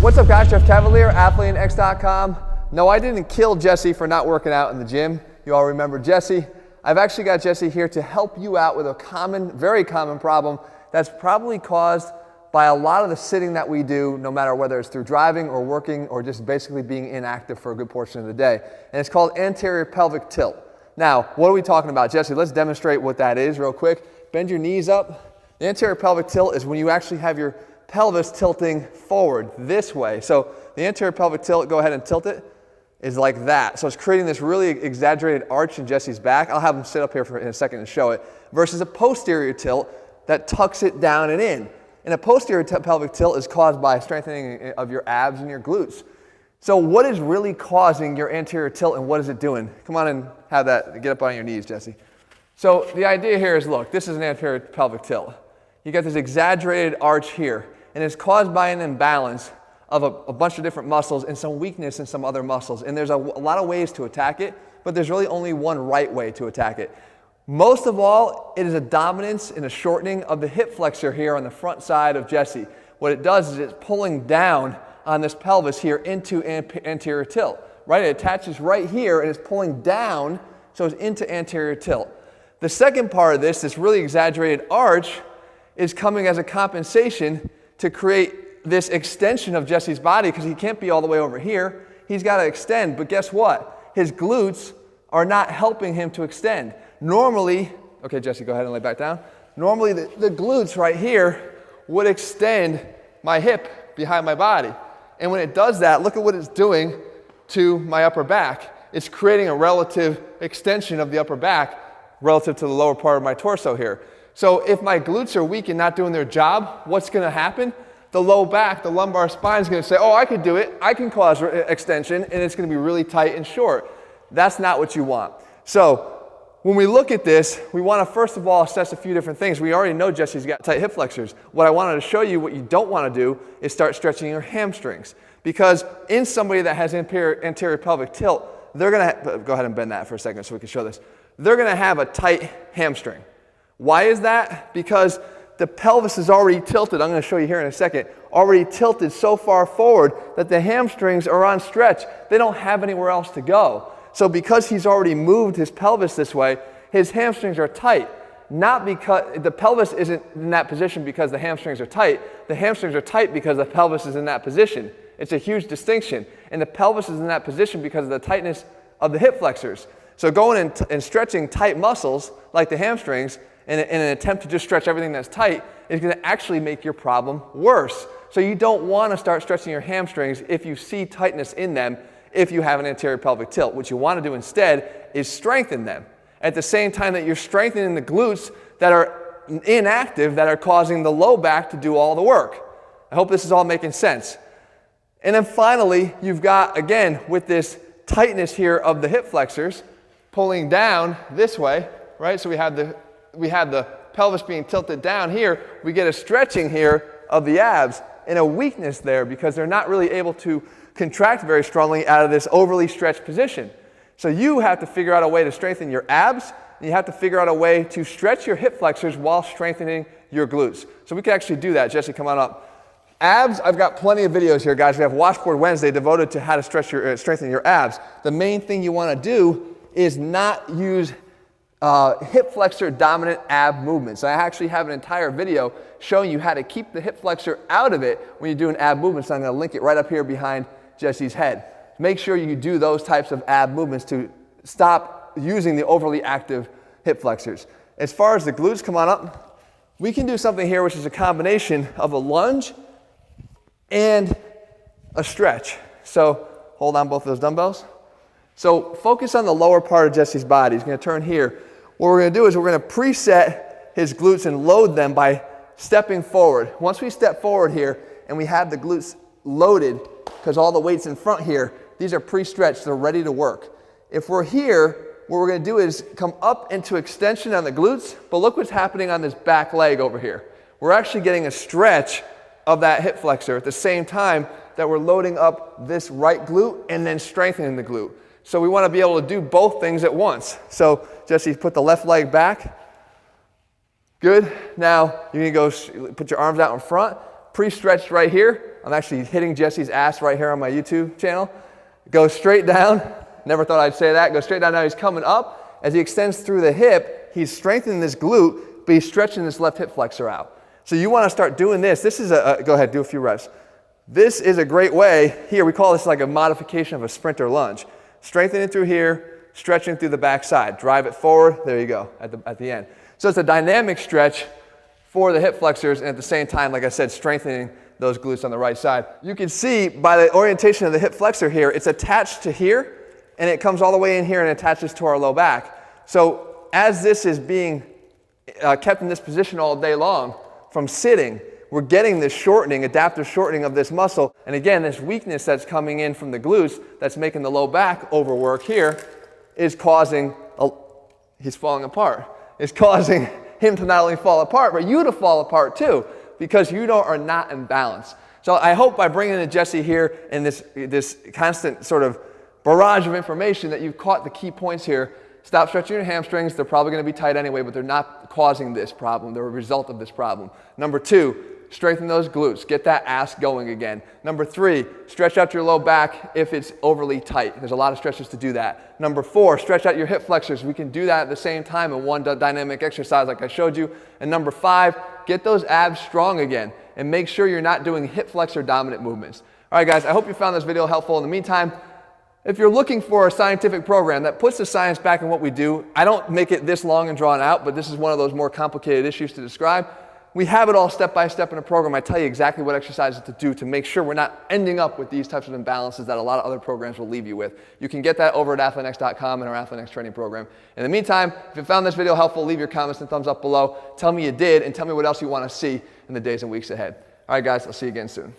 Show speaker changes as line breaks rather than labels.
What's up guys, Jeff Cavalier, AthleanX.com. No, I didn't kill Jesse for not working out in the gym. You all remember Jesse. I've actually got Jesse here to help you out with a very common problem that's probably caused by a lot of the sitting that we do, no matter whether it's through driving or working or just basically being inactive for a good portion of the day. And it's called anterior pelvic tilt. Now, what are we talking about, Jesse? Let's demonstrate what that is real quick. Bend your knees up. The anterior pelvic tilt is when you actually have your pelvis tilting forward this way. So the anterior pelvic tilt, go ahead and tilt it, is like that. So it's creating this really exaggerated arch in Jesse's back. I'll have him sit up here in a second and show it. Versus a posterior tilt that tucks it down and in. And a posterior pelvic tilt is caused by strengthening of your abs and your glutes. So what is really causing your anterior tilt and what is it doing? Come on and have that, get up on your knees, Jesse. So the idea here is, look, this is an anterior pelvic tilt. You got this exaggerated arch here. And it's caused by an imbalance of a bunch of different muscles and some weakness in some other muscles. And there's a lot of ways to attack it, but there's really only one right way to attack it. Most of all, it is a dominance and a shortening of the hip flexor here on the front side of Jesse. What it does is it's pulling down on this pelvis here into anterior tilt, right? It attaches right here and it's pulling down, so it's into anterior tilt. The second part of this really exaggerated arch, is coming as a compensation to create this extension of Jesse's body, because he can't be all the way over here. He's got to extend, but guess what? His glutes are not helping him to extend. Normally, okay, Jesse, go ahead and lay back down. Normally, the glutes right here would extend my hip behind my body. And when it does that, look at what it's doing to my upper back. It's creating a relative extension of the upper back relative to the lower part of my torso here. So if my glutes are weak and not doing their job, what's going to happen? The low back, the lumbar spine is going to say, oh, I could do it. I can cause extension, and it's going to be really tight and short. That's not what you want. So when we look at this, we want to first of all assess a few different things. We already know Jesse's got tight hip flexors. What I wanted to show you, what you don't want to do, is start stretching your hamstrings. Because in somebody that has anterior pelvic tilt, they're going to, go ahead and bend that for a second so we can show this. They're going to have a tight hamstring. Why is that? Because the pelvis is already tilted, I'm going to show you here in a second, already tilted so far forward that the hamstrings are on stretch. They don't have anywhere else to go. So because he's already moved his pelvis this way, his hamstrings are tight. Not because the pelvis isn't in that position because the hamstrings are tight. The hamstrings are tight because the pelvis is in that position. It's a huge distinction. And the pelvis is in that position because of the tightness of the hip flexors. So going and stretching tight muscles like the hamstrings in an attempt to just stretch everything that's tight is going to actually make your problem worse. So you don't want to start stretching your hamstrings if you see tightness in them if you have an anterior pelvic tilt. What you want to do instead is strengthen them at the same time that you're strengthening the glutes that are inactive, that are causing the low back to do all the work. I hope this is all making sense. And then finally, you've got, again, with this tightness here of the hip flexors pulling down this way, right? So we have the pelvis being tilted down here. We get a stretching here of the abs and a weakness there because they're not really able to contract very strongly out of this overly stretched position. So you have to figure out a way to strengthen your abs, and you have to figure out a way to stretch your hip flexors while strengthening your glutes. So we can actually do that. Jesse, come on up. Abs, I've got plenty of videos here, guys. We have Washboard Wednesday devoted to how to strengthen your abs. The main thing you want to do is not use hip flexor dominant ab movements. I actually have an entire video showing you how to keep the hip flexor out of it when you're doing ab movements. I'm going to link it right up here behind Jesse's head. Make sure you do those types of ab movements to stop using the overly active hip flexors. As far as the glutes, come on up. We can do something here which is a combination of a lunge and a stretch. So hold on both of those dumbbells. So focus on the lower part of Jesse's body. He's going to turn here. What we're going to do is we're going to preset his glutes and load them by stepping forward. Once we step forward here and we have the glutes loaded, because all the weight's in front here, these are pre-stretched, they're ready to work. If we're here, what we're going to do is come up into extension on the glutes, but look what's happening on this back leg over here. We're actually getting a stretch of that hip flexor at the same time that we're loading up this right glute and then strengthening the glute. So we want to be able to do both things at once. So Jesse, put the left leg back. Good. Now you're going to go put your arms out in front, pre-stretched right here I'm actually hitting Jesse's ass right here on my YouTube channel. Go straight down. Never thought I'd say that. Go straight down. Now he's coming up. As he extends through the hip, he's strengthening this glute, but he's stretching this left hip flexor out. So you want to start doing this. This is go ahead, do a few reps. This is a great way. Here, we call this like a modification of a sprinter lunge. Strengthen it through here, stretching through the back side. Drive it forward. There you go at the end. So it's a dynamic stretch for the hip flexors, and at the same time, like I said, strengthening those glutes on the right side. You can see by the orientation of the hip flexor here, it's attached to here, and it comes all the way in here and attaches to our low back. So as this is being kept in this position all day long from sitting, we're getting this shortening, adaptive shortening of this muscle. And again, this weakness that's coming in from the glutes that's making the low back overwork here is causing, he's falling apart, is causing him to not only fall apart, but you to fall apart too, because you are not in balance. So I hope by bringing in Jesse here and this constant sort of barrage of information that you've caught the key points here. Stop stretching your hamstrings. They're probably going to be tight anyway, but they're not causing this problem. They're a result of this problem. Number 2, strengthen those glutes. Get that ass going again. Number 3, stretch out your low back if it's overly tight. There's a lot of stretches to do that. Number 4, stretch out your hip flexors. We can do that at the same time in one dynamic exercise like I showed you. And number 5, get those abs strong again and make sure you're not doing hip flexor dominant movements. All right, guys, I hope you found this video helpful. In the meantime, if you're looking for a scientific program that puts the science back in what we do, I don't make it this long and drawn out, but this is one of those more complicated issues to describe. We have it all step by step in a program. I tell you exactly what exercises to do to make sure we're not ending up with these types of imbalances that a lot of other programs will leave you with. You can get that over at athleanx.com in our AthleanX training program. In the meantime, if you found this video helpful, leave your comments and thumbs up below. Tell me you did, and tell me what else you want to see in the days and weeks ahead. All right, guys, I'll see you again soon.